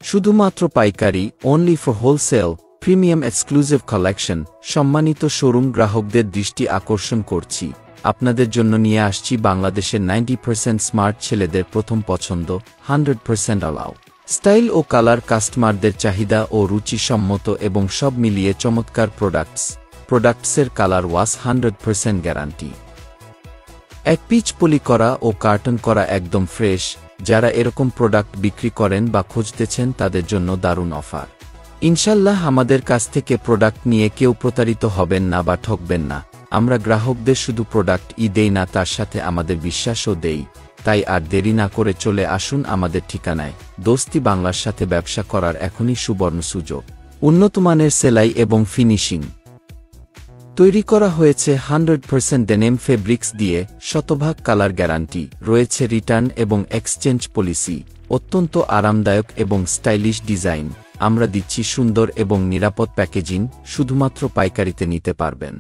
শুধুমাত্র পাইকারি, only for wholesale, premium exclusive collection. সম্মানিত শোরুম গ্রাহকদের দৃষ্টি আকর্ষণ করছি, আপনাদের জন্য নিয়ে আসছি বাংলাদেশের 90% স্মার্ট ছেলেদের প্রথম পছন্দ, 100% অলাও স্টাইল ও কালার, কাস্টমারদের চাহিদা ও রুচিসম্মত এবং সব মিলিয়ে চমৎকার প্রোডাক্টসের কালার ওয়াশ 100% গ্যারান্টি। এক পিচ পলি করা ও কার্টন করা, একদম ফ্রেশ। যারা এরকম প্রোডাক্ট বিক্রি করেন বা খুঁজতেছেন তাদের জন্য দারুণ অফার। ইনশাল্লাহ আমাদের কাছ থেকে প্রোডাক্ট নিয়ে কেউ প্রতারিত হবেন না বা ঠকবেন না। আমরা গ্রাহকদের শুধু প্রোডাক্টই দেই না, তার সাথে আমাদের বিশ্বাসও দেই। তাই আর দেরি না করে চলে আসুন আমাদের ঠিকানায়। দোস্তি বাংলার সাথে ব্যবসা করার এখনই সুবর্ণ সুযোগ। উন্নতমানের সেলাই এবং ফিনিশিং তৈরি করা হয়েছে 100% ডেনিম ফেব্রিক্স দিয়ে, শতভাগ কালার গ্যারান্টি রয়েছে, রিটার্ন এবং এক্সচেঞ্জ পলিসি। অত্যন্ত আরামদায়ক এবং স্টাইলিশ ডিজাইন। আমরা দিচ্ছি সুন্দর এবং নিরাপদ প্যাকেজিং। শুধুমাত্র পাইকারিতে নিতে পারবেন।